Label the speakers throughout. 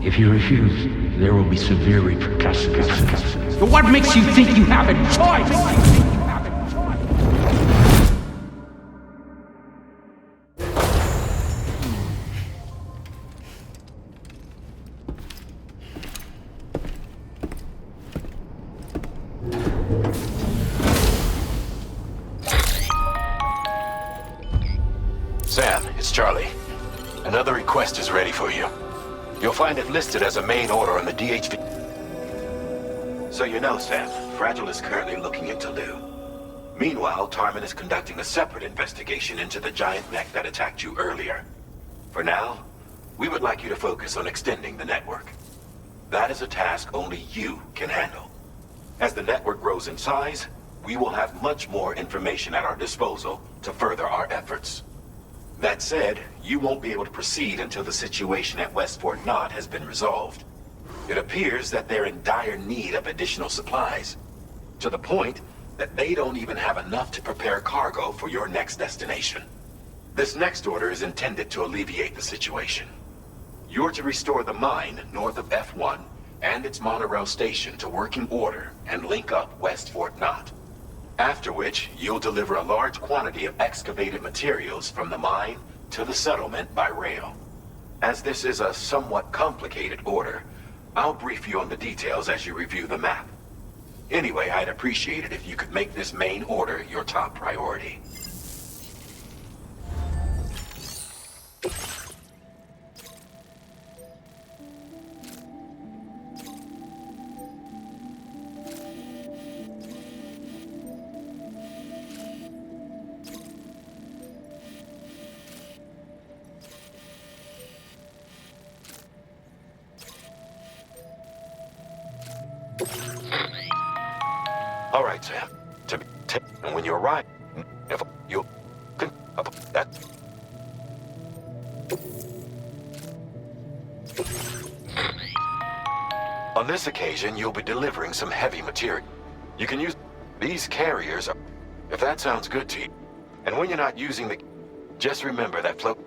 Speaker 1: If you refuse, there will be severe repercussions. But what makes you think you have a choice?
Speaker 2: Sam, it's Charlie. Another request is ready for you. You'll find it listed as a main order on the DHV. So you know, Sam, Fragile is currently looking into Lou. Meanwhile, Tarman is conducting a separate investigation into the giant mech that attacked you earlier. For now, we would like you to focus on extending the network. That is a task only you can handle. As the network grows in size, we will have much more information at our disposal to further our efforts. That said, you won't be able to proceed until the situation at West Fort Knott has been resolved. It appears that they're in dire need of additional supplies, to the point that they don't even have enough to prepare cargo for your next destination. This next order is intended to alleviate the situation. You're to restore the mine north of F1 and its monorail station to working order and link up West Fort Knott. After which, you'll deliver a large quantity of excavated materials from the mine to the settlement by rail. As this is a somewhat complicated order, I'll brief you on the details as you review the map. Anyway, I'd appreciate it if you could make this main order your top priority. All right, Sam. And when you arrive, if you can that. On this occasion, you'll be delivering some heavy material. You can use these carriers, if that sounds good to you. And when you're not using the, just remember that float.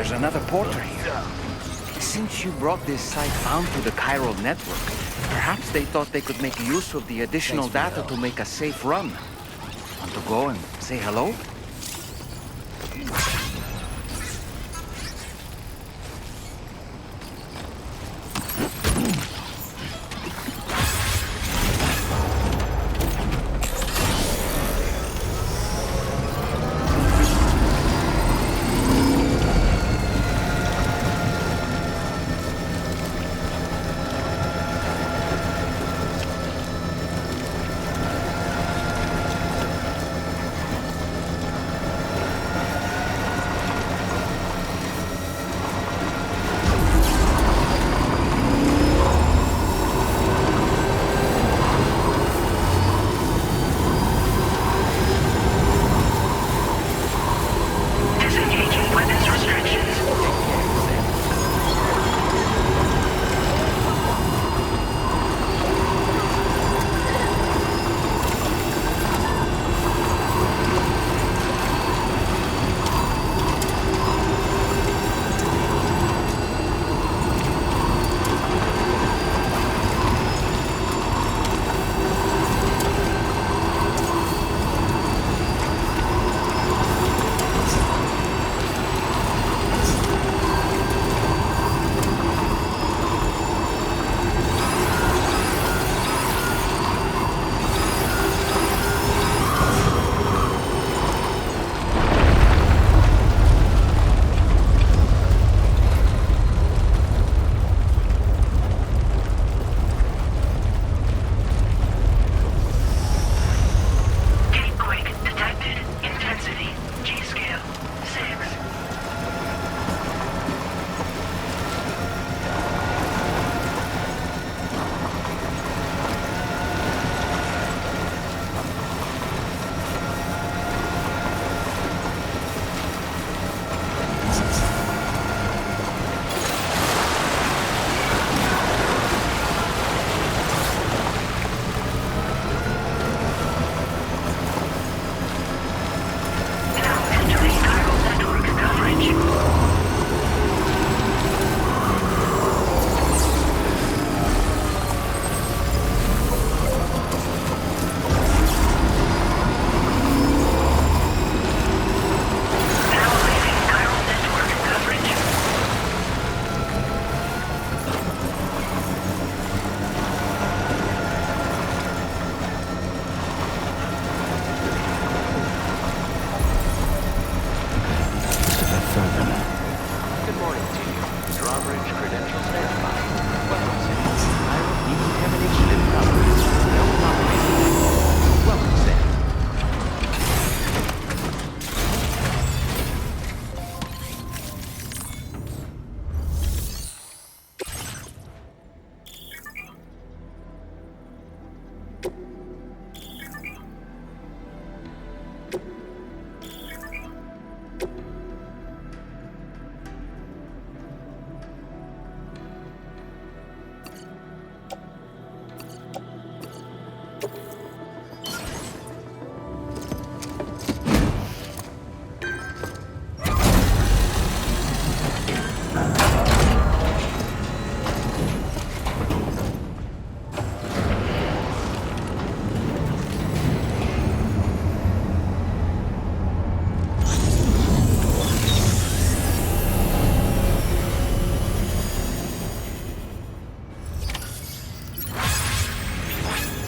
Speaker 3: There's another porter here. Since you brought this site onto the chiral network, perhaps they thought they could make use of the additional data to make a safe run. Want to go and say hello?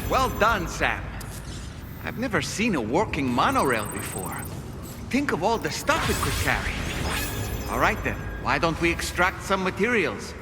Speaker 3: Well done, Sam. I've never seen a working monorail before. Think of all the stuff it could carry. All right then, why don't we extract some materials?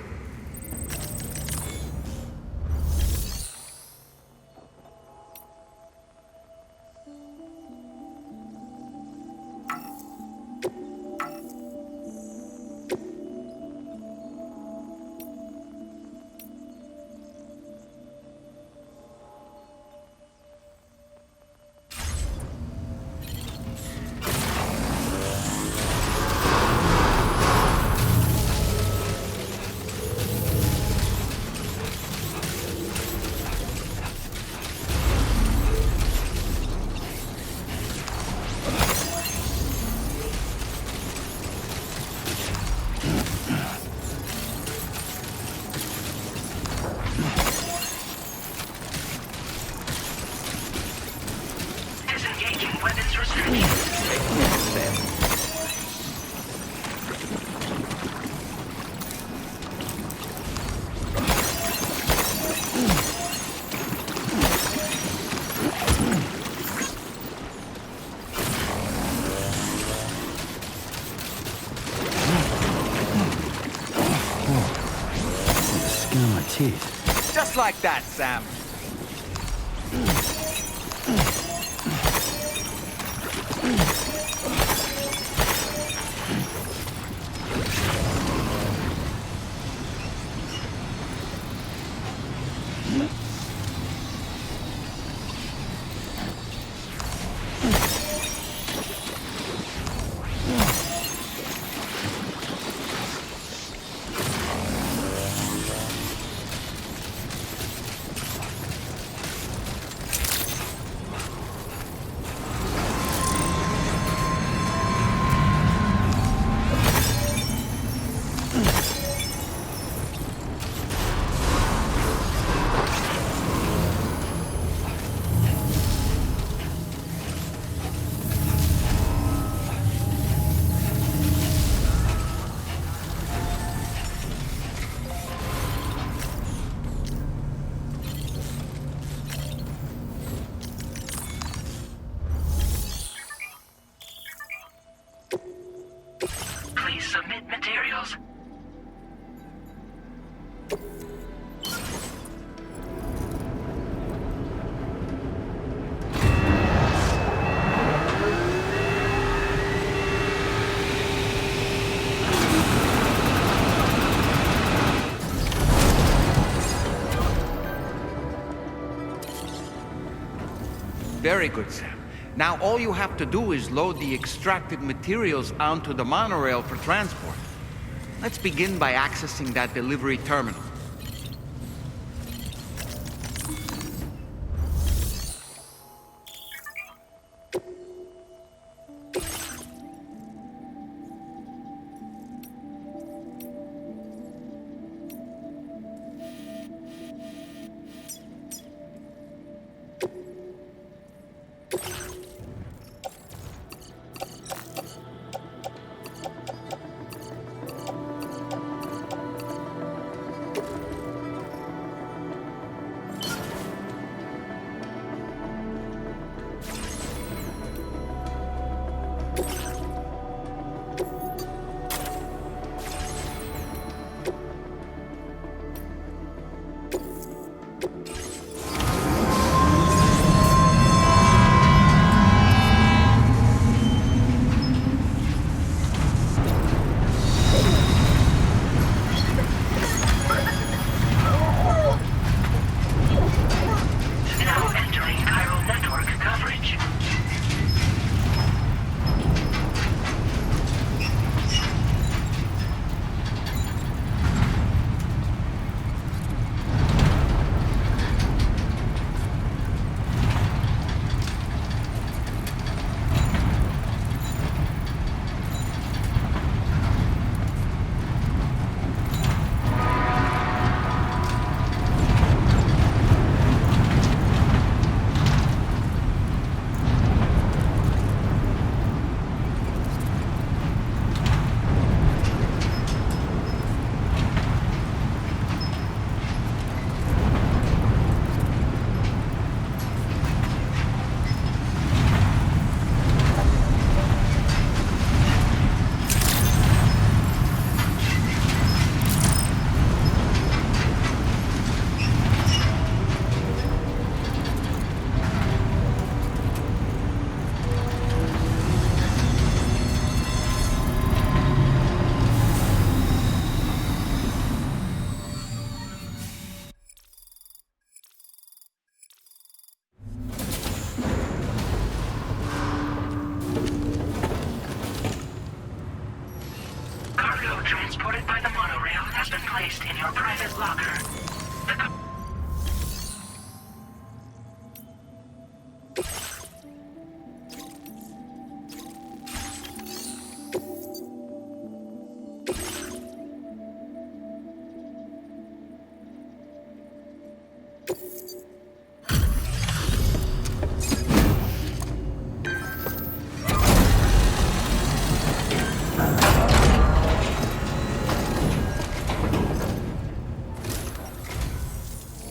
Speaker 1: teeth.
Speaker 3: Just like that, Sam.
Speaker 4: Please submit materials.
Speaker 3: Very good, Sam. Now all you have to do is load the extracted materials onto the monorail for transport. Let's begin by accessing that delivery terminal.
Speaker 4: Now entering chiral network coverage. Cargo transported by the monorail has been placed in your private locker.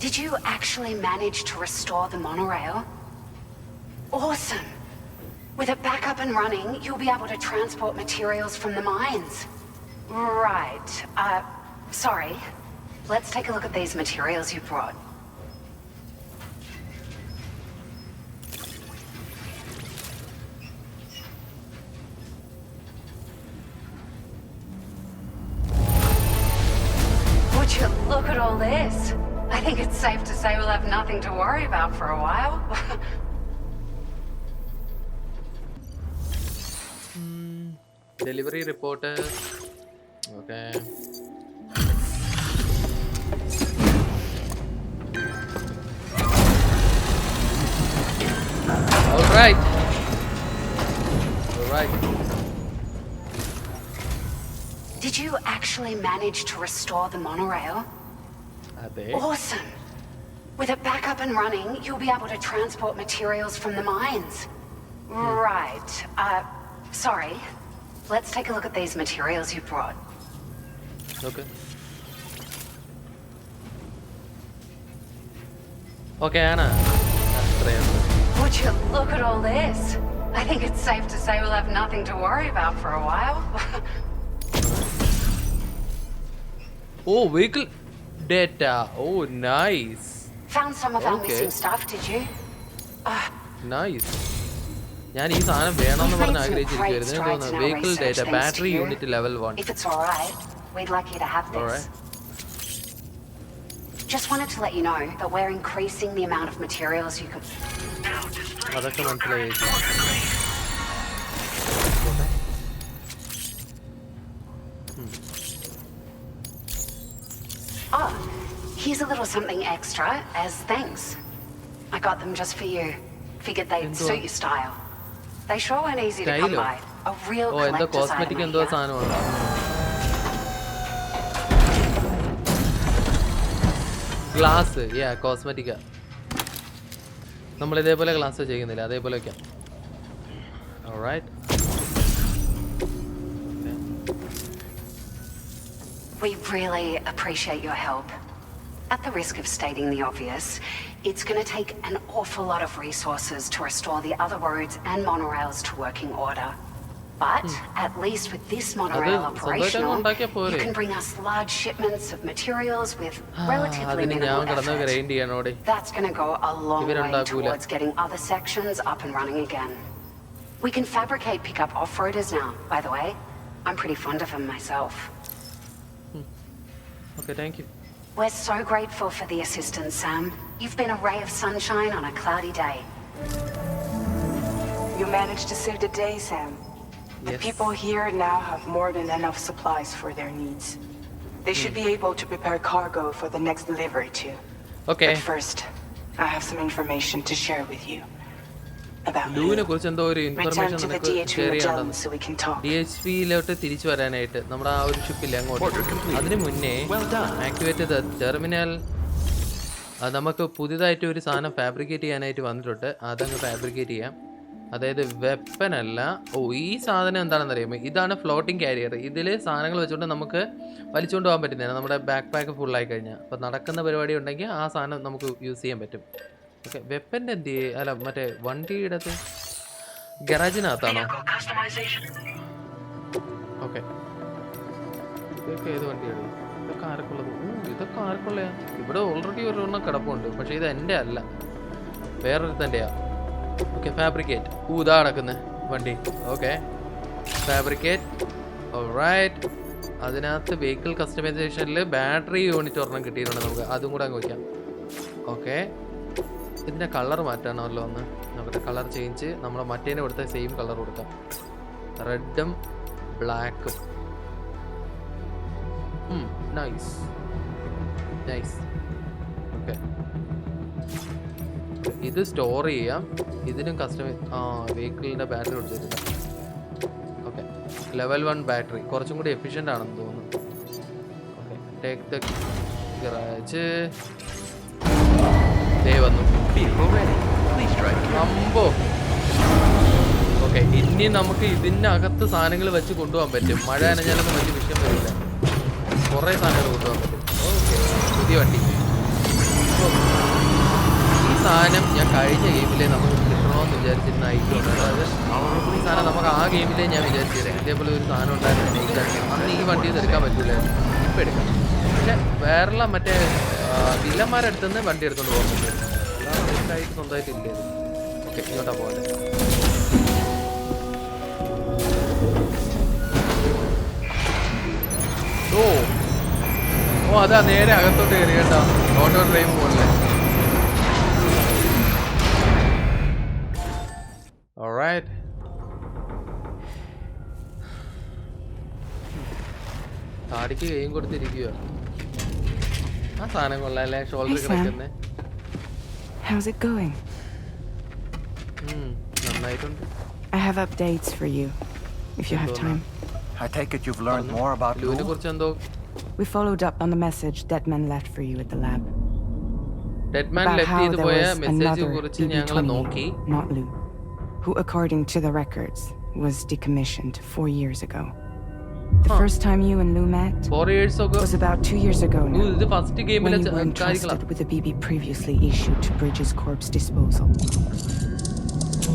Speaker 5: Did you actually manage to restore the monorail? Awesome! With it back up and running, you'll be able to transport materials from the mines. Right. Sorry. let's take a look at these materials you brought. Would you look at all this? I think it's safe to say we'll have nothing to worry about for a while.
Speaker 6: Delivery reporter. Okay. All right.
Speaker 5: Did you actually manage to restore the monorail? Awesome. With it back up and running, you'll be able to transport materials from the mines. Right. Sorry. Let's take a look at these materials you brought.
Speaker 6: Okay. Okay, Anna.
Speaker 5: Would you look at all this? I think it's safe to say we'll have nothing to worry about for a while.
Speaker 6: Oh, vehicle data. Oh, nice.
Speaker 5: Found some of our missing stuff, did you?
Speaker 6: Nice. ഞാൻ ഈ സാധനം വേണമെന്ന് പറഞ്ഞ് ആഗ്രഹിച്ചിരിക്കുകയായിരുന്നു. Vehicle data battery unit level 1.
Speaker 5: If it's all right, we'd like you to have this.
Speaker 6: All right.
Speaker 5: Just wanted to let you know that we're increasing the amount of materials you can.
Speaker 6: അതൊക്കെ മനസ്സിലായി.
Speaker 5: Oh, here's a little something extra as thanks. I got them just for you. Figured they'd suit your style. They sure weren't easy to come by. A real collector's item here.
Speaker 6: Glass, കോസ്മെറ്റിക്കാ. നമ്മൾ ഇതേപോലെ glass ചെയ്യുന്നില്ല, അതേപോലെ വെക്കാം. Alright.
Speaker 5: We really appreciate your help. At the risk of stating the obvious, it's going to take an awful lot of resources to restore the other roads and monorails to working order. But at least with this monorail operational, you can bring us large shipments of materials with relatively minimal effort. That's going to go a long way towards getting other sections up and running again. We can fabricate pickup off-roaders now, by the way. I'm pretty fond of them myself.
Speaker 6: Okay, thank you.
Speaker 5: We're so grateful for the assistance, Sam. You've been a ray of sunshine on a cloudy day.
Speaker 7: You managed to save the day, Sam. The people here now have more than enough supplies for their needs. They should be able to prepare cargo for the next delivery too.
Speaker 6: Okay.
Speaker 7: But first, I have some information to share with you.
Speaker 6: ലൂവിനെ കുറിച്ച് എന്തോ ഒരു information നമുക്ക് share ചെയ്യാനുണ്ട്. DHP-ലോട്ട് തിരിച്ചു വരാനായിട്ട് നമ്മുടെ ആ ഒരു ഷിപ്പില്ലേ അങ്ങോട്ട്. അതിന് മുന്നേ ആക്ടിവേറ്റ് ചെയ്ത ടെർമിനൽ നമുക്ക് പുതിയതായിട്ട് ഒരു സാധനം ഫാബ്രിക്കേറ്റ് ചെയ്യാനായിട്ട് വന്നിട്ടുണ്ട്. അതങ്ങ് ഫാബ്രിക്കേറ്റ് ചെയ്യാം. അതായത് വെപ്പൻ അല്ല. ഈ സാധനം എന്താണെന്ന് അറിയുമോ? ഇതാണ് ഫ്ലോട്ടിംഗ് കാരിയർ. ഇതിൽ സാധനങ്ങൾ വെച്ചുകൊണ്ട് നമുക്ക് വലിച്ചുകൊണ്ട് പോകാൻ പറ്റുന്നതാണ്. നമ്മുടെ ബാക്ക് പാക്ക് ഫുള്ളായി കഴിഞ്ഞാൽ അപ്പോൾ നടക്കുന്ന പരിപാടി ഉണ്ടെങ്കിൽ ആ സാധനം നമുക്ക് യൂസ് ചെയ്യാൻ പറ്റും. ഓക്കെ, വെപ്പൻ്റെ എന്ത് അല്ല മറ്റേ വണ്ടിയുടെ ഗറാജിനകത്താണോ? ഓക്കെ, ഇതൊക്കെ ഏത് വണ്ടിയാണ്? ഇതൊക്കെ ആർക്കുള്ളത്? ഇതൊക്കെ ആർക്കുള്ളയാ? ഇവിടെ ഓൾറെഡി ഒരെണ്ണം കിടപ്പുണ്ട്, പക്ഷേ ഇത് എൻ്റെ അല്ല, വേറൊരുത്തൻ്റെയാ. Okay, fabricate. ഇതാ കിടക്കുന്നത് വണ്ടി. Okay, fabricate. ഓൾറൈറ്റ്. അതിനകത്ത് വെഹിക്കിൾ കസ്റ്റമൈസേഷനിൽ ബാറ്ററി യൂണിറ്റ് ഒരെണ്ണം കിട്ടിയിട്ടുണ്ട് നമുക്ക്. അതും കൂടെ അങ്ങ് വയ്ക്കാം. ഓക്കെ, ഇതിൻ്റെ കളർ മാറ്റാണല്ലോ ഒന്ന്. നോക്കട്ടെ, കളർ ചേഞ്ച്. നമ്മൾ മറ്റേനെ കൊടുത്ത സെയിം കളർ കൊടുക്കാം. റെഡും ബ്ലാക്കും. Nice nice. ഓക്കെ, ഇത് സ്റ്റോർ ചെയ്യാം. ഇതിനും വെഹിക്കിളിൻ്റെ ബാറ്ററി കൊടുത്തിട്ടില്ല. ഓക്കെ, ലെവൽ 1 ബാറ്ററി കുറച്ചും കൂടി എഫിഷ്യൻ്റ് ആണെന്ന് തോന്നുന്നു. Okay, take the garage. വന്നു അമ്പോ. ഓക്കെ, ഇനി നമുക്ക് ഇതിനകത്ത് സാധനങ്ങൾ വെച്ച് കൊണ്ടുപോകാൻ പറ്റും. മഴ നനഞ്ഞാലൊന്നും വലിയ വിഷയം വരില്ല. കുറേ സാധനങ്ങൾ കൊണ്ടുപോകാൻ പറ്റും. ഓക്കെ, പുതിയ വണ്ടി. ഈ സാധനം ഞാൻ കഴിഞ്ഞ ഗെയിമിലെ നമുക്ക് കിട്ടണമെന്ന് വിചാരിച്ചിരുന്ന ഐറ്റമാണ്. അതായത് ഈ സാധനം നമുക്ക് ആ ഗെയിമിലേ ഞാൻ വിചാരിച്ചിരുന്നത് ഇതേപോലെ ഒരു സാധനം ഉണ്ടായിരുന്നു. അന്ന് ഈ വണ്ടി എടുക്കാൻ പറ്റില്ലായിരുന്നു. ഇപ്പം എടുക്കാം. വേറെ മറ്റേ വില്ലന്മാരടുത്തുനിന്ന് വണ്ടി എടുത്തോണ്ട് പോകാൻ പറ്റും. അല്ലാതെ സ്വന്തമായിട്ട് ഇല്ലേ. ഓക്കെ, ഇങ്ങോട്ടാ പോലെ. ഓ അതാ നേരെ അകത്തോട്ട് കയറി കേട്ടോ. ഓട്ടോ ഡ്രൈവ് പോലെ. Alright. താടിക്ക് കൈയും കൊടുത്തിരിക്കുക. ആ സാധനം കൊള്ളാല്ലേ, ഷോൾഡർ കിടക്കുന്നേ.
Speaker 7: How's it going?
Speaker 6: നന്നായിട്ടുണ്ട്.
Speaker 7: I have updates for you, if you have time.
Speaker 8: I take it you've learned more about Lou?
Speaker 6: ലൂവിനെ കുറിച്ച് എന്തോ.
Speaker 7: We followed up on the message Deadman left for you at the lab.
Speaker 6: Dead man
Speaker 7: About
Speaker 6: left
Speaker 7: how
Speaker 6: ചെയ്തു
Speaker 7: there
Speaker 6: പോയ
Speaker 7: was
Speaker 6: message
Speaker 7: another
Speaker 6: കുറിച്ച് ഞങ്ങൾ നോക്കി.
Speaker 7: BB-28, not Lou, who according to the records was decommissioned 4 years ago. The first time you and Lou met
Speaker 6: 4 years ago
Speaker 7: was about 2 years ago now,
Speaker 6: ഇത് first ഗെയിമിലെ
Speaker 7: when you were entrusted with the BB previously issued to Bridges Corp's disposal.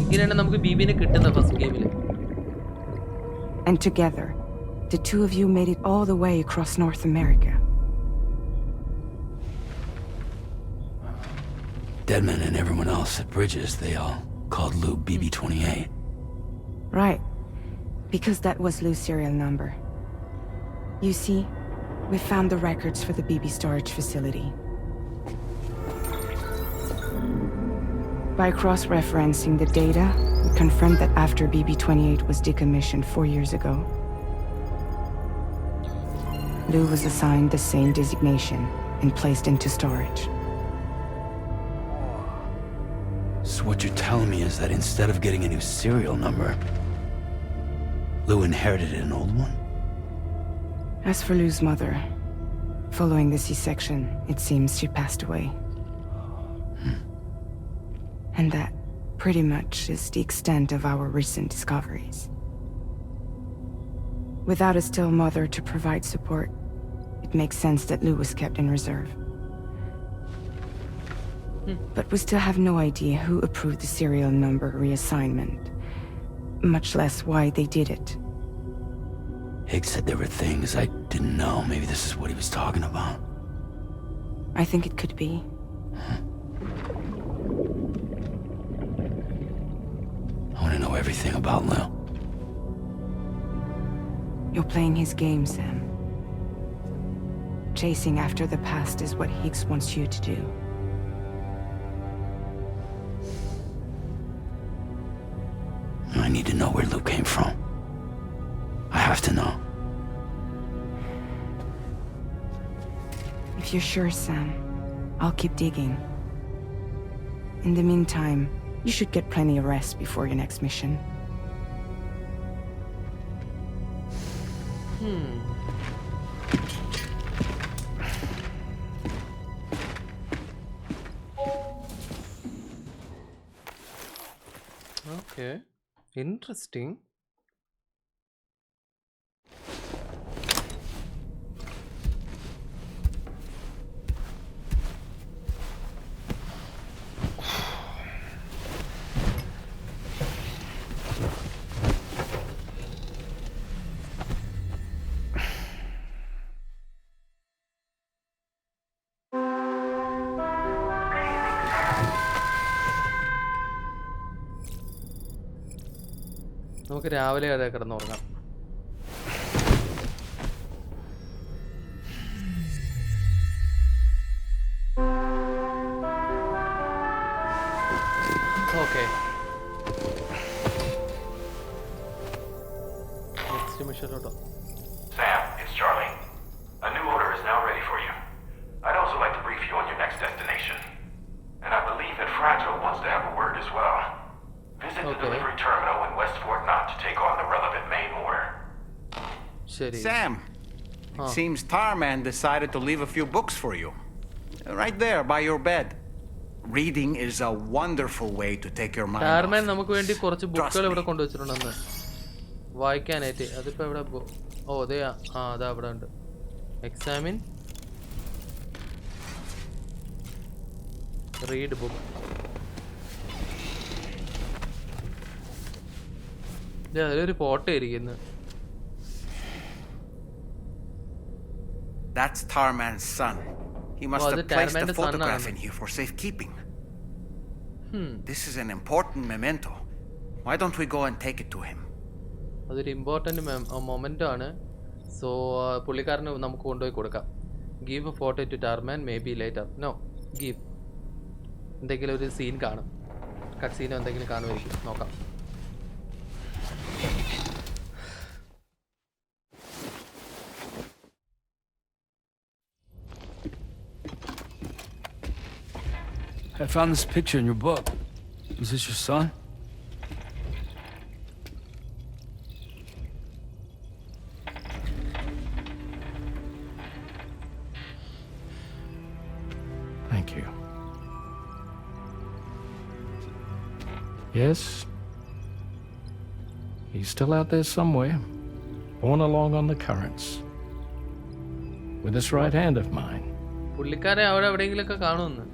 Speaker 6: ഇങ്ങനെയാണ് നമുക്ക് ബിബിനെ കിട്ടുന്ന first ഗെയിമിൽ.
Speaker 7: And together, the two of you made it all the way across North America.
Speaker 1: Deadman and everyone else at Bridges, they all called Lou BB-28.
Speaker 7: Right. Because that was Lou's serial number. You see, we found the records for the BB storage facility. By cross-referencing the data, we confirmed that after BB-28 was decommissioned 4 years ago, Lou was assigned the same designation and placed into storage.
Speaker 1: So what you're telling me is that instead of getting a new serial number, Lou inherited an old one?
Speaker 7: As for Lou's mother, following the C-section, it seems she passed away. And that pretty much is the extent of our recent discoveries. Without a still mother to provide support, it makes sense that Lou was kept in reserve. But we still have no idea who approved the serial number reassignment, much less why they did it.
Speaker 1: Higgs said there were things I didn't know. Maybe this is what he was talking about.
Speaker 7: I think it could be.
Speaker 1: I want to know everything about Lou.
Speaker 7: You're playing his game, Sam. Chasing after the past is what Higgs wants you to do.
Speaker 1: I need to know where Lou came from. I have to know.
Speaker 7: If you're sure, Sam, I'll keep digging. In the meantime, you should get plenty of rest before your next mission.
Speaker 6: Okay. Interesting. നമുക്ക് രാവിലെ അതെ കിടന്നുറങ്ങാം. Okay, next മിഷനിലോട്ടോ.
Speaker 2: Sam, it's Charlie. A new order is now ready for you. I'd also like to brief you on your next destination. And I believe that Fragile wants to have a word as well. Visit the delivery terminal in West Fort Knott to take on the relevant main order.
Speaker 6: ശരി.
Speaker 3: Sam, it seems Tarman decided to leave a few books for you. Right there by your bed. Reading is a wonderful way to take your mind
Speaker 6: ടാർമാൻ
Speaker 3: off.
Speaker 6: നമുക്ക് വേണ്ടി കുറച്ച് ബുക്കുകൾ ഇവിടെ കൊണ്ടുവച്ചിട്ടുണ്ടെന്ന് വായിക്കാനായിട്ട്. അതിപ്പോ എവിടെ ഓ അതെ, അതാ അവിടെ ഉണ്ട്. Examine read book. ഇത് അതിലൊരു ഫോട്ടോ ഇരിക്കുന്നു.
Speaker 3: That's Tarman's son. He must have placed the photograph in here for safekeeping. This is an important memento. Why don't we go and take it to him?
Speaker 6: That's an important moment. So, പുള്ളിക്കാരന് നമുക്ക് കൊണ്ടുപോയി കൊടുക്കാം. Give a photo to Tarman, maybe later. No, give. എന്തെങ്കിലും ഒരു scene കാണും. Cut സീനോ എന്തെങ്കിലും കാണുമായിരിക്കും. നോക്കാം.
Speaker 1: I found this picture in your book. Is this your son?
Speaker 9: Thank you. Yes. He's still out there somewhere, borne along on the currents. With this right hand of mine.
Speaker 6: പുള്ളിക്കാരെ അവിടെ എവിടെയെങ്കിലുമൊക്കെ കാണുമെന്ന്.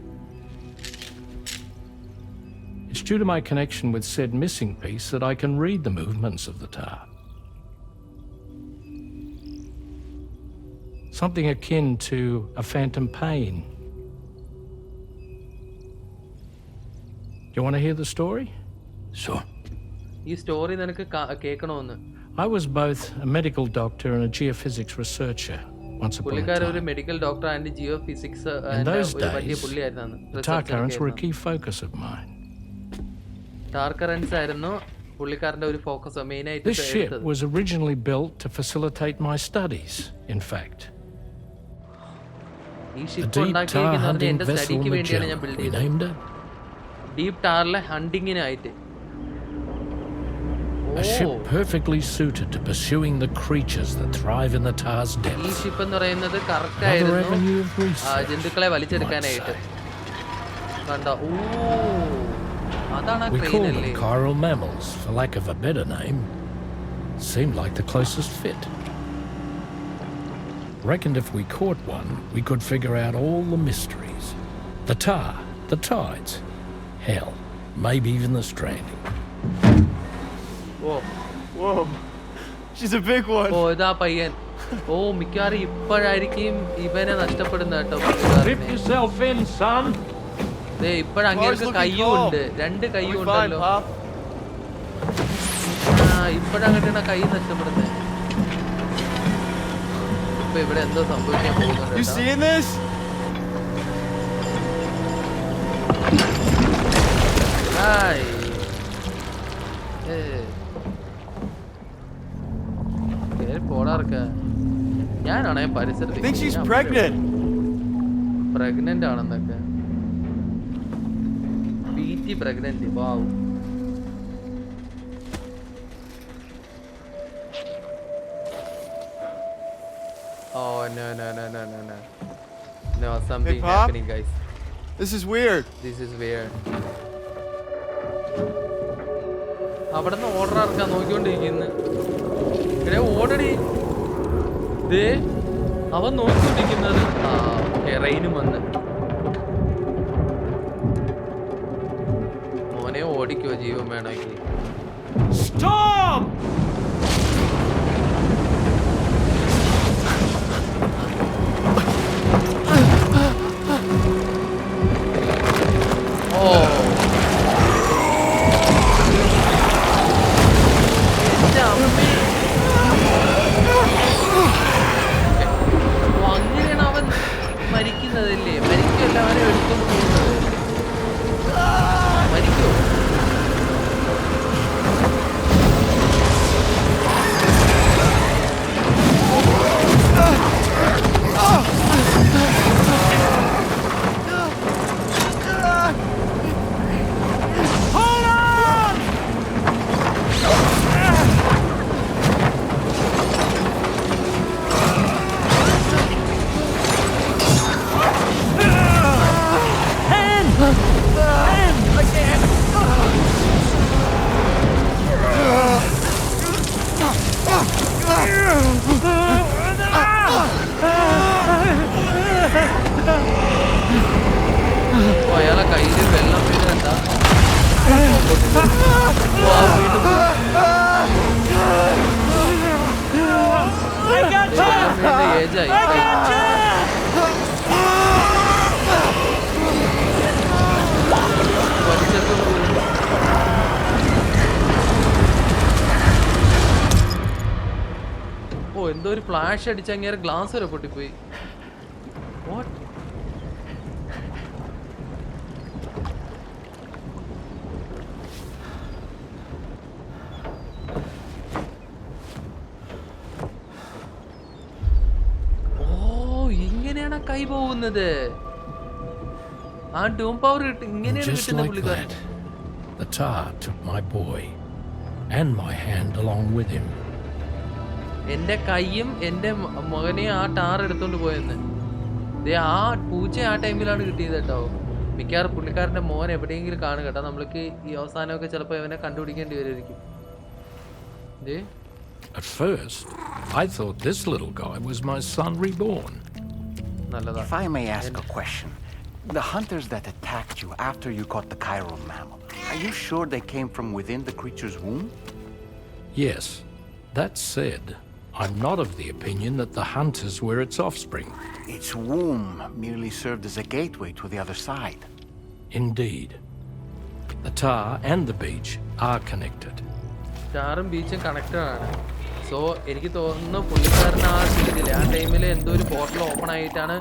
Speaker 9: It's due to my connection with said missing piece that I can read the movements of the tar. Something akin to a phantom pain. Do you want to hear the story?
Speaker 1: Sure.
Speaker 6: ഈ story നിനക്ക് കേൾക്കണമെന്ന്.
Speaker 9: I was both a medical doctor and a geophysics researcher once upon a
Speaker 6: പുള്ളിക്കാരൻ ഒരു
Speaker 9: time.
Speaker 6: Medical doctor and geophysics
Speaker 9: In those
Speaker 6: ഒരു വലിയ
Speaker 9: days,
Speaker 6: പുള്ളിയായിരുന്നു.
Speaker 9: the tar currents were a key focus of mine.
Speaker 6: Tar currents ആയിരുന്നു പുള്ളിക്കാരന്റെ ഒരു focus main ആയിട്ട്.
Speaker 9: This ship was originally built to facilitate my studies, in fact.
Speaker 6: ഈ
Speaker 9: A
Speaker 6: ship
Speaker 9: deep tar
Speaker 6: ഉണ്ടാക്കിയിരിക്കുന്നത്
Speaker 9: hunting
Speaker 6: എന്റെ
Speaker 9: vessel
Speaker 6: സ്റ്റഡിക്ക് വേണ്ടിയാണ് ഞാൻ
Speaker 9: Magellan,
Speaker 6: ബിൽഡ്
Speaker 9: we
Speaker 6: ചെയ്തത്.
Speaker 9: named it.
Speaker 6: ഡീപ് ടാറിലെ ഹണ്ടിങ്ങിനായിട്ട്.
Speaker 9: A ship perfectly suited to pursuing the creatures that thrive in the tar's
Speaker 6: ഈ
Speaker 9: depths.
Speaker 6: ഷിപ്പ് എന്ന് പറയുന്നത് കറക്റ്റ്
Speaker 9: Another
Speaker 6: ആയിരുന്നു
Speaker 9: avenue of research,
Speaker 6: ജന്തുക്കളെ വലിച്ചെടുക്കാനായിട്ട്. കണ്ടോ? ഓ, അതാണ് ആ
Speaker 9: We
Speaker 6: ക്രെയിൻ
Speaker 9: call
Speaker 6: അല്ലേ?
Speaker 9: them chiral mammals, for lack of a better name. Seemed like the closest fit. Reckoned if we caught one, we could figure out all the mysteries. The tar, the tides, hell, maybe even the stranding.
Speaker 8: Whoa. She's a big one.
Speaker 6: ഓ, ഇതാ പയ്യൻ. ഓ, മിക്കവാറും ഇപ്പോഴായിരിക്കും ഇവനെ നഷ്ടപ്പെടുന്ന കേട്ടോ.
Speaker 9: Dip yourself in, son.
Speaker 6: ഇപ്പോഴങ്ങേർക്ക് കയ്യും ഉണ്ട്, 2 കയ്യും ഉണ്ടല്ലോ. ഇപ്പോഴങ്ങോട്ടാണ് കൈ നഷ്ടപ്പെടുന്നത്. ഇപ്പൊ ഇവിടെ എന്തോ സംഭവിക്കാൻ പോകുന്നുണ്ട്.
Speaker 8: You seeing this?
Speaker 6: പോടാർക്ക ഞാനാണെ പരിസരത്ത്.
Speaker 8: Think she's pregnant.
Speaker 6: പ്രഗ്നന്റ് ആണെന്നൊക്കെ. BT pregnant. Wow. Oh no. No, something
Speaker 8: Hey, Pop?
Speaker 6: happening, guys.
Speaker 8: This is weird.
Speaker 6: This is weird. അവിടുന്ന് ഓർഡർ ആർക്കാ നോക്കിക്കൊണ്ടിരിക്കുന്നു. ഇവിടെ ഓടടി. ദേ അവൻ നോക്കിക്കൊണ്ടിരിക്കുന്നത്. റെയിനും വന്ന് മോനെ ഓടിക്കോ ജീവൻ വേണമെങ്കിൽ.
Speaker 9: Storm!
Speaker 6: അങ്ങനെയാണ് അവൻ മരിക്കുന്നതല്ലേ? മരിക്കല്ല, അവനെ എടുത്തോണ്ട് പോകുന്നത്. മരിക്കോ? അയാളെ കയ്യിൽ വെള്ളം വീഴണ്ട. ഏജായി എന്തോ ഒരു ഫ്ലാഷ് അടിച്ച് അങ്ങേരെ ഗ്ലാസ് വരെ പൊട്ടിപ്പോയി. വാട്ട്? ഇങ്ങനെയാണ് കൈ പോകുന്നത്. ആ ഡൂം പവർ ഇങ്ങനെയാണ് കിട്ടുന്നത് പുള്ളിക്കാരൻ.
Speaker 9: The tar took my boy and my hand along with him.
Speaker 6: എന്റെ കൈയും എന്റെ മകനെയും ആ ടാർ എടുത്തോണ്ട് പോയെന്ന്. ആ പൂച്ച ആ ടൈമിലാണ് കിട്ടിയത് കേട്ടോ. മിക്കവാറും പുള്ളിക്കാരന്റെ മോൻ എവിടെയെങ്കിലും കാണും കേട്ടോ. നമ്മൾക്ക് ഈ അവസാനമൊക്കെ ചിലപ്പോൾ ഇവനെ കണ്ടുപിടിക്കേണ്ടി വരുമായിരിക്കും.
Speaker 9: At first, I thought this little guy was my son reborn.
Speaker 10: If I may ask a question, the hunters that attacked you after you caught the chiral mammal, are you sure they came from within the creature's womb?
Speaker 9: Yes. That said, I'm not of the opinion that the hunters were its offspring.
Speaker 10: Its womb merely served as a gateway to the other side.
Speaker 9: Indeed. The tar and the beach are connected.
Speaker 6: ടാറും ബീച്ചും connected ആണ്. So എനിക്ക് തോന്നുന്നു പുള്ളിക്കാരൻ ആ സീനിൽ ആ ടൈമിൽ എന്തോ ഒരു പോർട്ടൽ ഓപ്പൺ ആയിട്ടാണ്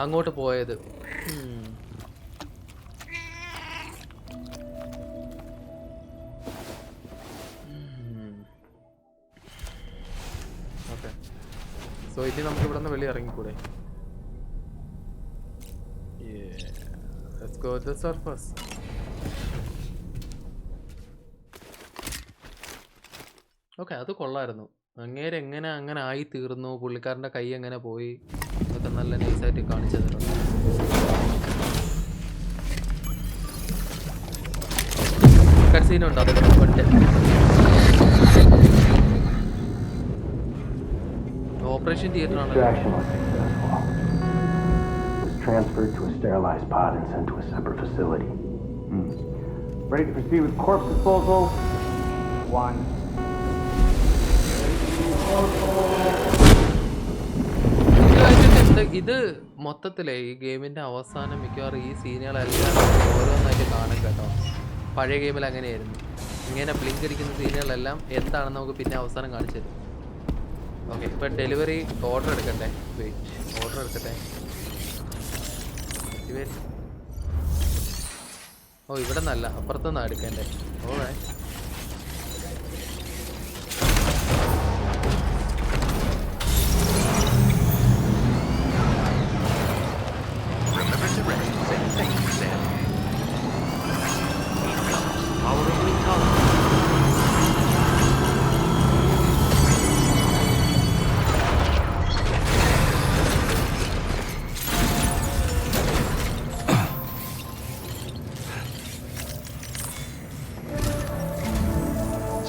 Speaker 6: അങ്ങോട്ട് പോയത്. ഓക്കെ, സോ ഇനി നമുക്ക് ഇവിടെ നിന്ന് വെളി ഇറങ്ങിക്കൂടെ? Let's go to the surface. Okay, അത് കൊള്ളായിരുന്നു. അങ്ങേരെ എങ്ങനെ അങ്ങനെ ആയി തീർന്നു, പുള്ളിക്കാരൻ്റെ കൈ എങ്ങനെ പോയി, അതൊക്കെ നല്ല നൈസായിട്ട് കാണിച്ചു തരുന്നുണ്ട്. കട്സീനുണ്ട് അതൊക്കെ ഉണ്ട്. ഓപ്പറേഷൻ തിയേറ്റർ ആണ്.
Speaker 11: Transferred to a sterilized pod and sent to a separate facility. Ready to proceed with corpse disposal? 1.
Speaker 6: ഇത് മൊത്തത്തിലേ ഈ ഗെയിമിന്റെ അവസാനം മിക്കവാറും ഈ സീനുകളെല്ലാം ഓരോന്നായിട്ട് കാണും കേട്ടോ. പഴയ ഗെയിമിൽ അങ്ങനെയായിരുന്നു. ഇങ്ങനെ ബ്ലിങ്ക് അടിക്കുന്ന സീനുകളെല്ലാം എന്താണെന്ന് നമുക്ക് പിന്നെ അവസാനം കാണിച്ചു തരും. ഓക്കെ, ഇപ്പം ഡെലിവറി ഓർഡർ എടുക്കട്ടെ. ഓർഡർ എടുക്കട്ടെ. ഓ, ഇവിടെ നല്ല അപ്പുറത്തൊന്നാ എടുക്കണ്ടേ. ഓളെ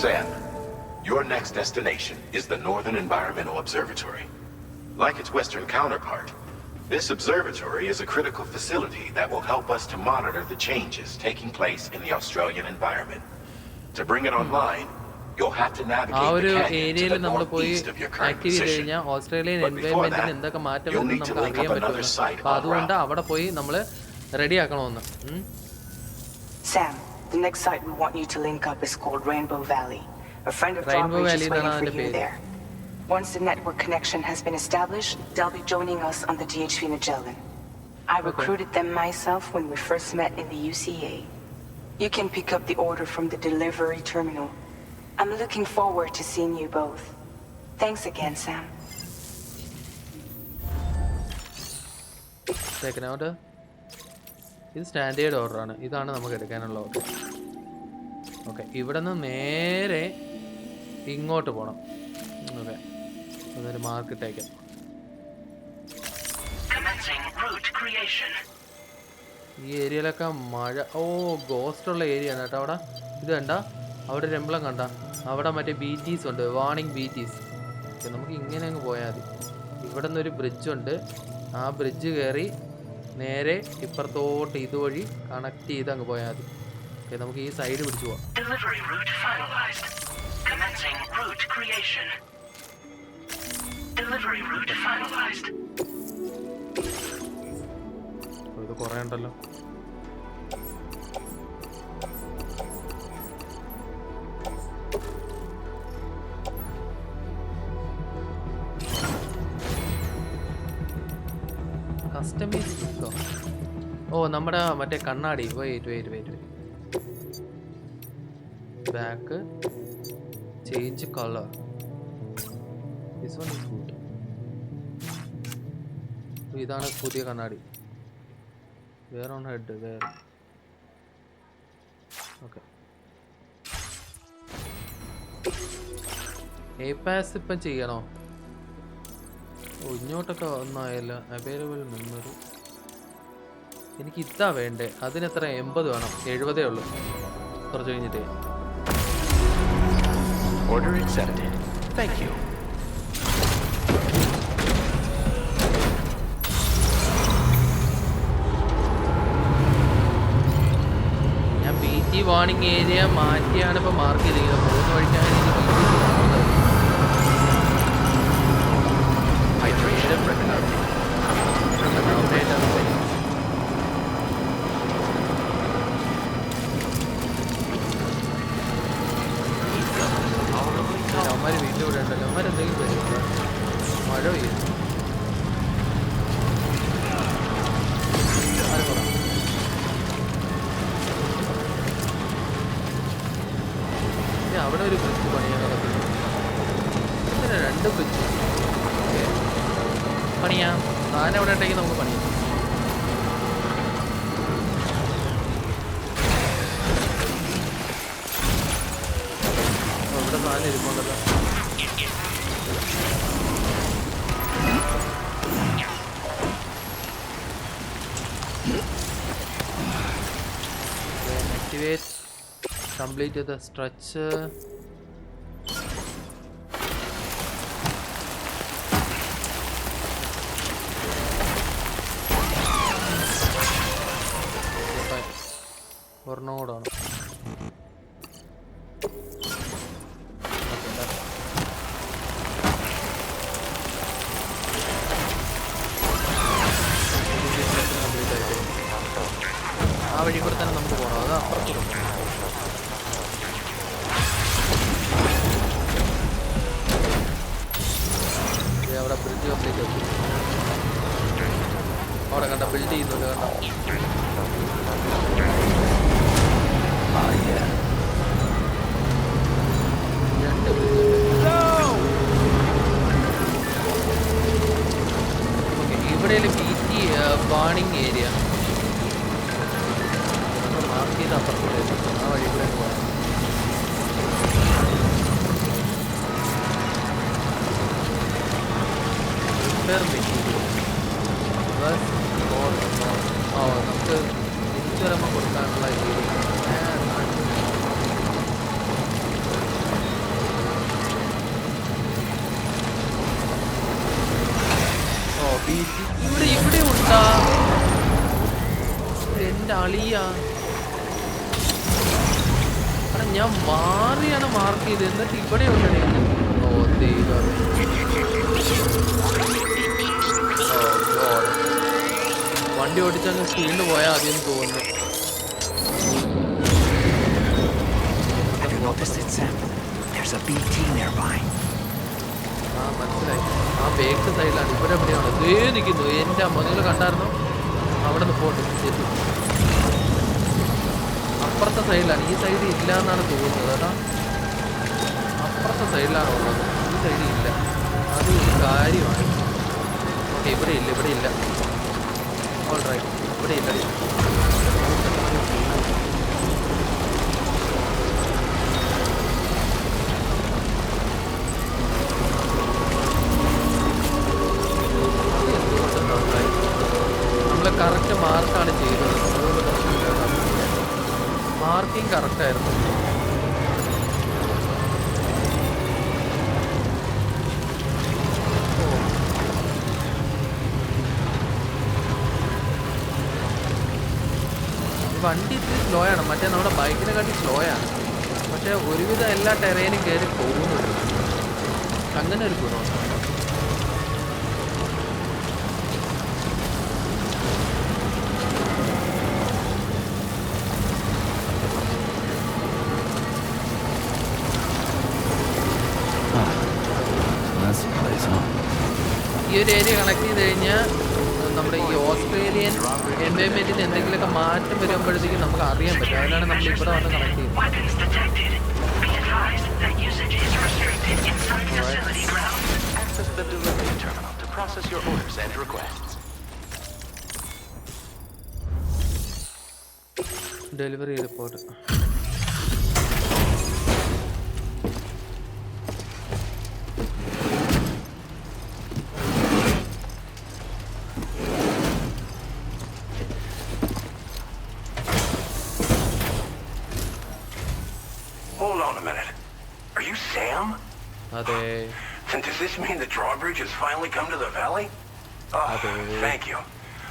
Speaker 2: Sam, your next destination is the Northern Environmental Observatory. Like its western counterpart, this observatory is a critical facility that will help us to monitor the changes taking place in the Australian environment. To bring it online, you'll have to navigate the canyon to the northeast of your current position. But before that, you'll need to link up another site on route.
Speaker 7: Sam, the next site we want you to link up is called Rainbow Valley. A friend of Drawbridge is waiting for you there. Once the network connection has been established, they'll be joining us on the DHV Magellan. I recruited them myself when we first met in the UCA. You can pick up the order from the delivery terminal. I'm looking forward to seeing you both. Thanks again, Sam.
Speaker 6: Second order. ഇത് standard ഓർഡറാണ്. ഇതാണ് നമുക്ക് എടുക്കാനുള്ള order. Okay, ഇവിടെ നിന്ന് നേരെ ഇങ്ങോട്ട് പോകണം. Okay, അതൊരു മാർക്ക് ഇട്ടേക്കാം. ഈ ഏരിയയിലൊക്കെ മഴ. ഓ, ഗോസ്റ്റ് ഉള്ള ഏരിയ ആണ് കേട്ടോ അവിടെ. ഇത് കണ്ട അവിടെ ഒരു എംബ്ലം കണ്ട, അവിടെ മറ്റേ ബീറ്റീസ് ഉണ്ട്, വാർണിംഗ് ബീറ്റീസ്. നമുക്ക് ഇങ്ങനെ അങ്ങ് പോയാൽ മതി. ഇവിടെ നിന്നൊരു ബ്രിഡ്ജുണ്ട്. ആ ബ്രിഡ്ജ് കയറി നേരെ ഇപ്പുറത്തോട്ട് ഇതുവഴി കണക്ട് ചെയ്ത് അങ്ങ് പോയാൽ മതി. ഓക്കെ, നമുക്ക് ഈ സൈഡ് പിടിച്ചു പോവാം. ഇത് കുറേ ഉണ്ടല്ലോ. Customize. Oh, നമ്മുടെ മറ്റേ കണ്ണാടി. Wait. Back. Change color. This one is good. ഇതാണ് പുതിയ കണ്ണാടി. Where on head? Where? Okay. A-pass ഇപ്പം ചെയ്യണോ? ഇങ്ങോട്ടൊക്കെ ഒന്നായല്ല. Available memory. എനിക്ക് ഇതാ വേണ്ടേ. അതിനെത്ര 80 വേണം. 70 ഉള്ളൂ. കുറച്ച് കഴിഞ്ഞിട്ട്.
Speaker 2: Order accepted. Thank you.
Speaker 6: ഞാൻ BT വാർണിംഗ് ഏരിയ മാറ്റിയാണ് ഇപ്പോൾ മാർക്ക് ചെയ്തിരിക്കുന്നത്. പോകുന്ന വഴിക്കാണ് എനിക്ക്
Speaker 2: Hydration recommended.
Speaker 6: അവന്മാർ വീട്ടിൽ ഇവിടെ ഉണ്ടല്ലോ. അവന്മാരെന്തെങ്കിലും വരും. മഴ പെയ്യുന്നു. അവിടെ ഒരു ബ്രിഡ്ജ് പണിയാൻ നടക്കുന്നു. ഇങ്ങനെ 2 ബ്രിഡ്ജ് പണിയാം. താൻ എവിടെ ഉണ്ടെങ്കിൽ നമുക്ക് പണിയാം. ഇവിടെ താൻ ഇരിപ്പുണ്ടല്ലോ. Activate. Complete the structure. Or node on. ആ വഴി കൂടെ തന്നെ നമുക്ക് പോകണം. അത് അപ്പുറത്ത് പോകണം. അവിടെ ബ്രിഡ്ജ് കംപ്ലീറ്റ് ആക്കി. അവിടെ കണ്ട ബിൽഡ് ചെയ്യുന്നുണ്ട്. കണ്ട ഇവിടെയുള്ള BT വാർണിംഗ് ഏരിയ മാർക്ക് ചെയ്ത് അപ്പുറത്തൂടെ ആ വഴി കൂടെ പോകാം. നമുക്ക് തിരിച്ചു വരുമ്പോൾ കൊടുക്കാനുള്ള ഏരിയ. ഇവിടെ ഉണ്ടാ എന്റെ അളിയാ. ഞാൻ മാറിയാണ് മാർക്ക് ചെയ്ത്. എന്നിട്ട് ഇവിടെ ഉണ്ടേ. ഓ ദൈവമേ. വണ്ടി ഓടിച്ചങ്ങ് സ്പീഡിൽ പോയാൽ ആദ്യം തോന്നുന്നു. ആ മനസ്സിലായി. ആ ബേക്ക് സൈഡിലാണ്. ഇവിടെ എവിടെയാണ് ദേ നിൽക്കുന്നു. എൻ്റെ അമ്മ നിങ്ങൾ കണ്ടായിരുന്നു. അവിടെ നിന്ന് പോട്ടെ. അപ്പുറത്തെ സൈഡിലാണ്. ഈ സൈഡ് ഇല്ല എന്നാണ് തോന്നുന്നത്. കേട്ടോ അപ്പുറത്തെ സൈഡിലാണ് ഉള്ളത്. ഈ സൈഡിൽ ഇല്ല. അത് കാര്യമാണ്. ഓക്കെ ഇവിടെ ഇല്ല. All right. ഇവിടെ ഇല്ല. നമ്മൾ കറക്റ്റ് മാർക്കാണ് ചെയ്തത്. അതുകൊണ്ട് മാർക്കിങ് കറക്റ്റായിരുന്നു. വണ്ടി ഇത്തിരി സ്ലോ ആണ്. മറ്റേ നമ്മുടെ ബൈക്കിനെക്കാട്ടി സ്ലോ ആണ്. പക്ഷേ ഒരുവിധം എല്ലാ ടെറേനും കയറി പോകുന്നുണ്ട്. അങ്ങനെ ഒരു ഗുണമുണ്ട്. ഈ ഒരു ഏരിയ കണക്ട് ചെയ്ത് കഴിഞ്ഞാൽ നമ്മുടെ ഈ ഓസ്ട്രേലിയൻ എൻവയോൺമെന്റിന് എന്തെങ്കിലുമൊക്കെ മാറ്റം വരുമ്പോഴത്തേക്കും നമുക്ക് അറിയാൻ പറ്റും. അതിനാണ് നമ്മൾ ഇവിടെ വന്ന് കണക്ട് ചെയ്യുന്നത്. Delivery report.
Speaker 2: Hold on a minute. Are you Sam?
Speaker 6: Ade.
Speaker 2: And does this mean the drawbridge has finally come to the valley? Oh, thank you.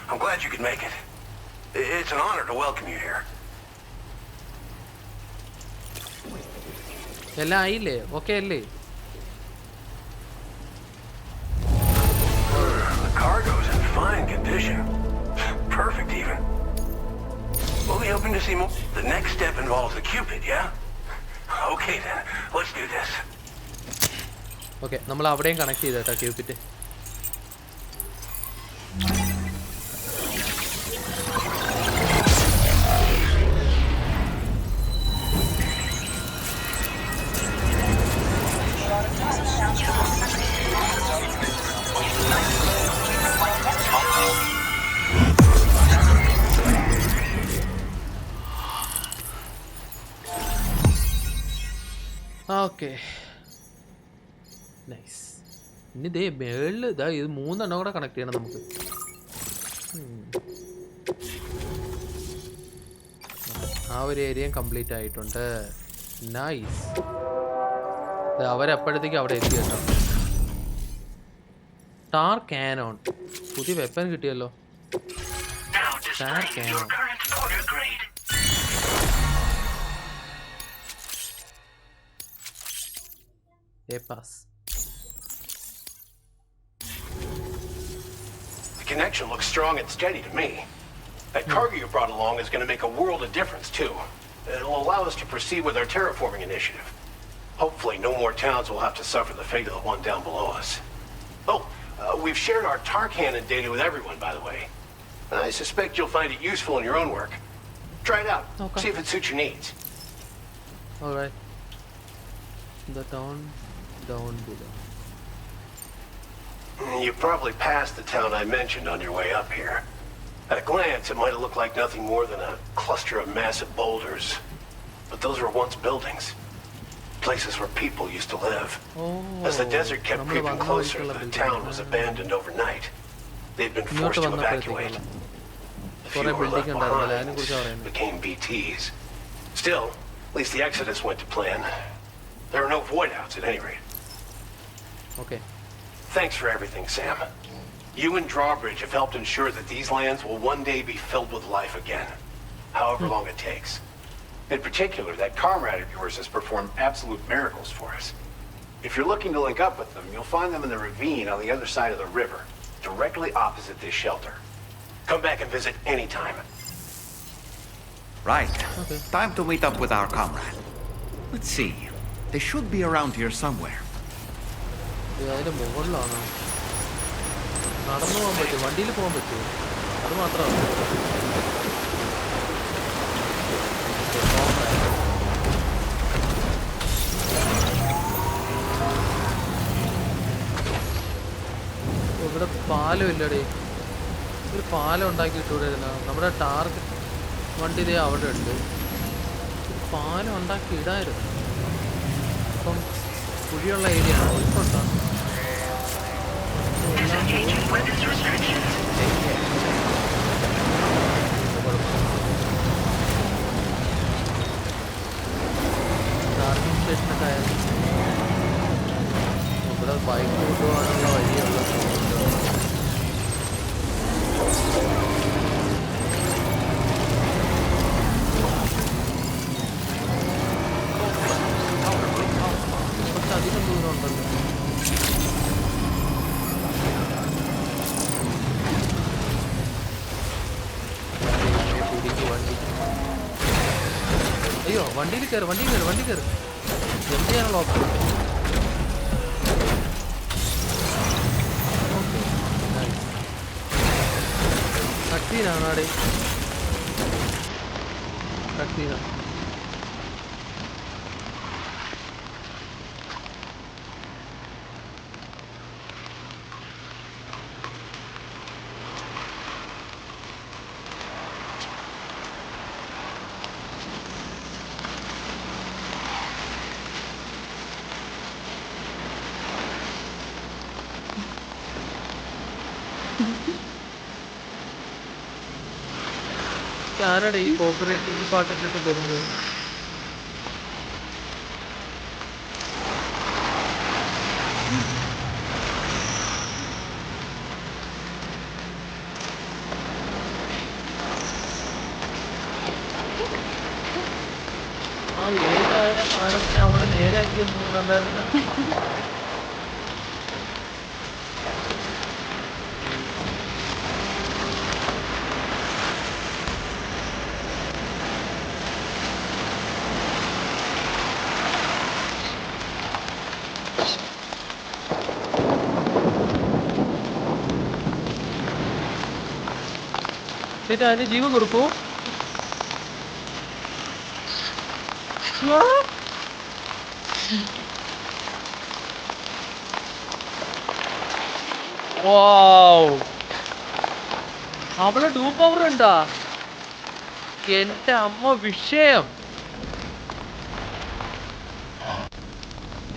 Speaker 2: I'm glad you could make it. It's an honor to welcome you here.
Speaker 6: എല്ലാം ആയില്ലേ? Okay അല്ലേ?
Speaker 2: The cargo's in fine condition. Perfect even. We'll be hoping to see more. The next step involves the Cupid, yeah? Okay then, let's do this.
Speaker 6: Okay, നമ്മൾ അവിടെയും connect ചെയ്തേട്ടാ Cupid. Okay nice. ഇനി ഇതേ മേളിൽ ഇതാ ഇത് 3 എണ്ണം കൂടെ കണക്ട് ചെയ്യണം നമുക്ക്. ആ ഒരു ഏരിയയും കംപ്ലീറ്റ് ആയിട്ടുണ്ട്. നൈസ്. അവരെപ്പോഴത്തേക്കും അവിടെ എത്തി കേട്ടോ. ടാർ കാനോൺ പുതിയ വെപ്പൻ കിട്ടിയല്ലോ. Tar Canon. pass.
Speaker 2: The connection looks strong and steady to me. That cargo you brought along is going to make a world of difference too. It'll allow us to proceed with our terraforming initiative. Hopefully no more towns will have to suffer the fate of the one down below us. Oh, we've shared our tar cannon data with everyone, by the way. I suspect you'll find it useful in your own work. Try it out. Okay. See if it suits your needs.
Speaker 6: All right. The town down below.
Speaker 2: You probably passed the town I mentioned on your way up here. At a glance, it might have looked like nothing more than a cluster of massive boulders. But those were once buildings. Places where people used to live. As the desert kept creeping closer, the town was abandoned overnight. They'd been forced to evacuate. The few who were left behind became BTs. Still, at least the exodus went to plan. There are no void outs at any rate.
Speaker 6: Okay.
Speaker 2: Thanks for everything, Sam. You and Drawbridge have helped ensure that these lands will one day be filled with life again, however long it takes. In particular, that comrade of yours has performed absolute miracles for us. If you're looking to link up with them, you'll find them in the ravine on the other side of the river, directly opposite this shelter. Come back and visit anytime.
Speaker 3: Right. Okay. Time to meet up with our comrade. Let's see. They should be around here somewhere.
Speaker 6: അതിന്റെ മുകളിലാണോ? നടന്നു പോകാൻ പറ്റും, വണ്ടിയിൽ പോകാൻ പറ്റുമോ? അത് മാത്രമാണ്. ഇവിടെ പാലം ഇല്ലടേ. ഒരു പാലം ഉണ്ടാക്കിയിട്ടൂടായിരുന്നു. നമ്മുടെ ടാർഗറ്റ് വണ്ടി ഇതേ അവിടെ ഉണ്ട്. ഒരു പാലം ഉണ്ടാക്കി ഇടായിരുന്നു. അപ്പം കുഴിയുള്ള ഏരിയ ആണ്. ഒഴുക്കുണ്ടോ? ചാർജിങ് സ്റ്റേഷനൊക്കെ ആയിരുന്നു. ഇവിടെ ബൈക്ക് കൊണ്ടുപോകാനുള്ള വഴിയുള്ള കുറച്ചധികം ദൂരം ഉണ്ടല്ലോ. അയ്യോ, വണ്ടിയിൽ കയറി, വണ്ടിയിൽ കയറി, വണ്ടി കയറി. എന്ത് ചെയ്യാനുള്ള option? Okay, nice. cutscene ആണോടെ? Cutscene. ആരാടെ ഈ കോപ്പറേറ്റീവ് പാട്ടിട്ട് വരുന്നത്? അവിടെ നേരാക്കി അതിന് ജീവൻ കൊടുക്കൂ. അവളെ ഡൂ പവർ ഉണ്ടാ? എന്റെ അമ്മ വിഷയം.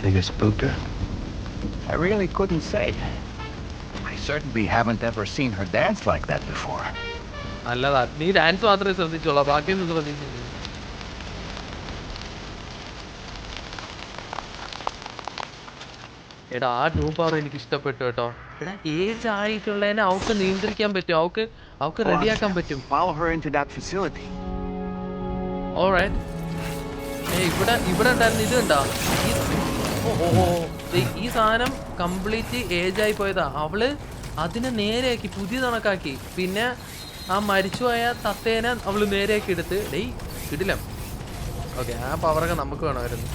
Speaker 10: Think I spooked her? I really couldn't say. I certainly haven't ever seen her dance like that before.
Speaker 6: നല്ലതാ, നീ ഡാൻസ് മാത്രമേ ശ്രദ്ധിച്ചോളൂ, ബാക്കിയൊന്നും ശ്രദ്ധിച്ചില്ല. എടാ ആ ഡൂ പവർ എനിക്ക് ഇഷ്ടപ്പെട്ടു കേട്ടോ. എടാ ഏജ് ആയിട്ടുള്ളതിനെ അവൾക്ക് നിയന്ത്രിക്കാൻ പറ്റും, അവൾക്ക് റെഡിയാക്കാൻ പറ്റും. ഇവിടെ ഉണ്ടായിരുന്നു ഇത് കണ്ടാ? ഈ സാധനം കംപ്ലീറ്റ് ഏജ് ആയി പോയതാ. അവള് അതിനെ നേരെയാക്കി, പുതിയ കണക്കാക്കി. പിന്നെ ആ മരിച്ചുപോയ തത്തേനെ അവള് നേരെയാക്കി എടുത്ത് കിടിലം. ഓക്കെ, ആ പവറൊക്കെ നമുക്ക് വേണമായിരുന്നു.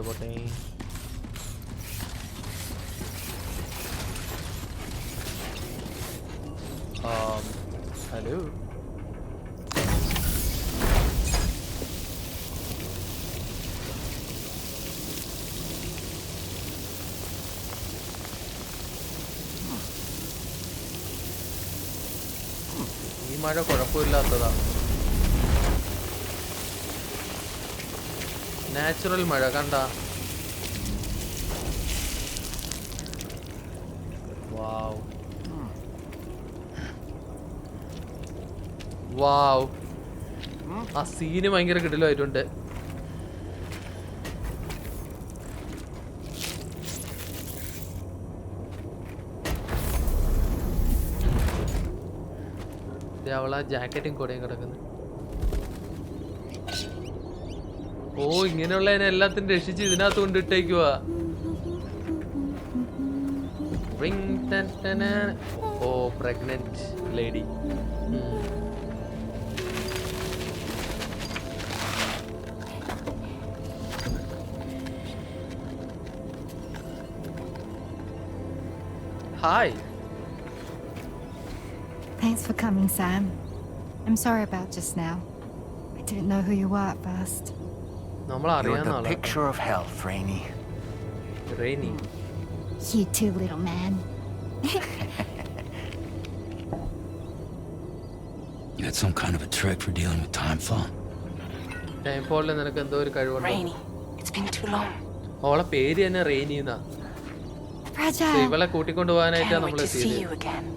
Speaker 6: പോട്ടെ. ഹലോ, ഈ മഴ കുഴപ്പമില്ലാത്തതാ, നാച്ചുറൽ മഴ കണ്ട. വാവ് വാവ്, ആ സീന് ഭയങ്കര കിടിലമായിട്ടുണ്ട്. അവളാ ജാക്കറ്റും കൂടെയും കിടക്കുന്നു. ഓ, ഇങ്ങനെയുള്ളതിനെ എല്ലാത്തിനും രക്ഷിച്ച് ഇതിനകത്ത് കൊണ്ടിട്ടേക്കുവാ. ഓ, pregnant lady. Hi.
Speaker 12: Thanks for coming, Sam. I'm sorry about just now. I didn't know who you were at first.
Speaker 10: You're the picture of health, Rainy.
Speaker 6: Rainy.
Speaker 12: You too, little man.
Speaker 1: You had some kind of a trick for dealing with time fall.
Speaker 6: Time fall നിനക്ക് എന്തോ ഒരു കഴിവുണ്ട്.
Speaker 7: Rainy, it's been too long.
Speaker 6: അവളെ പേര് തന്നെ rainy എന്നാ. ഇവളെ കൂട്ടിക്കൊണ്ട് പോകാനായിട്ടാണ് നമ്മൾ എത്തിയത്.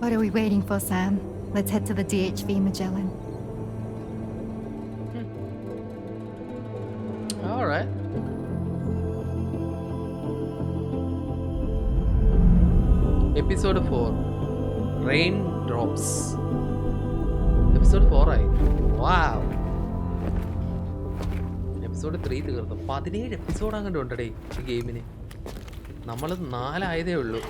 Speaker 12: What are we waiting for, Sam? Let's head to the DHV Magellan.
Speaker 6: All right. Episode 4. Raindrops. Episode 4 ആയി. Wow. Episode 3 തീർന്നു. 17 എപ്പിസോഡ് അങ്ങോട്ട് ഉണ്ടേ ഈ ഗെയിമിന്. നമ്മൾ 4 ആയതേ ഉള്ളൂ.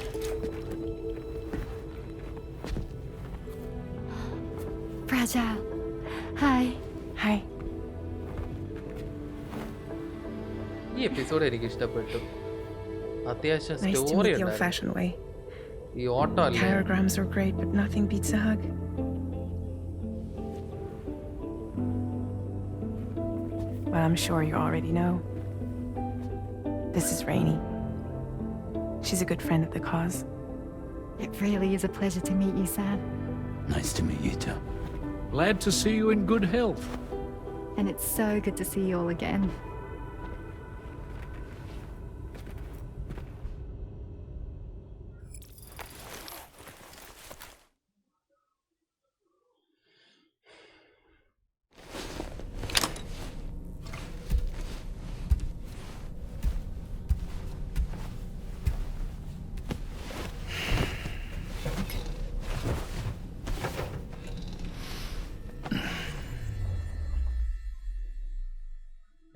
Speaker 12: Fragile. Hi.
Speaker 7: Hi.
Speaker 6: ഈ എപ്പിസോഡ് എനിക്ക് ഇഷ്ടപ്പെട്ടു. അത്യാവശ്യം
Speaker 7: Nice to
Speaker 6: story
Speaker 7: meet the
Speaker 6: ഉണ്ട്.
Speaker 7: old-fashioned way.
Speaker 6: ഈ ഓട്ടോ അല്ലേ?
Speaker 7: Paragrams are great, but nothing beats a hug. Well, I'm sure you already know. This is Rainey. She's a good friend of the cause.
Speaker 12: It really is a pleasure to meet you, Sam.
Speaker 1: Nice to meet you too.
Speaker 9: Glad to see you in good health.
Speaker 12: And it's so good to see you all again.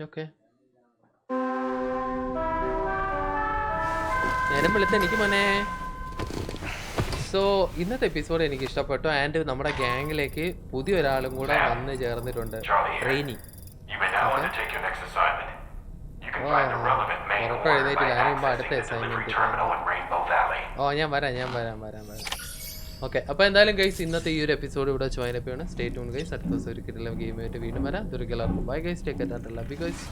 Speaker 6: Okay, ഞാനും വിളിച്ച എനിക്ക് മോനെ. So ഇന്നത്തെ episode എനിക്ക് ഇഷ്ടപ്പെട്ടു. And നമ്മുടെ ഗ്യാങ്ങിലേക്ക് പുതിയൊരാളും കൂടെ വന്ന് ചേർന്നിട്ടുണ്ട്, റെയിനി. ഉറക്കം എഴുന്നേറ്റില്ല, അതിന് മുമ്പ് അടുത്ത അസൈൻമെന്റ്. ഞാൻ വരാം. ഓക്കെ, അപ്പോൾ എന്തായാലും ഗൈസ് ഇന്നത്തെ ഈ ഒരു എപ്പിസോഡ് ഇവിടെ ചോയിനപ്പോഴാണ്. Stay tune guys. അടുത്ത ദിവസം ഒരു കിട്ടുന്ന ഗെയിമായിട്ട് വീണ്ടും വരാം. ദുർഗെല്ലാവർക്കും bye guys. Take care. Love you guys.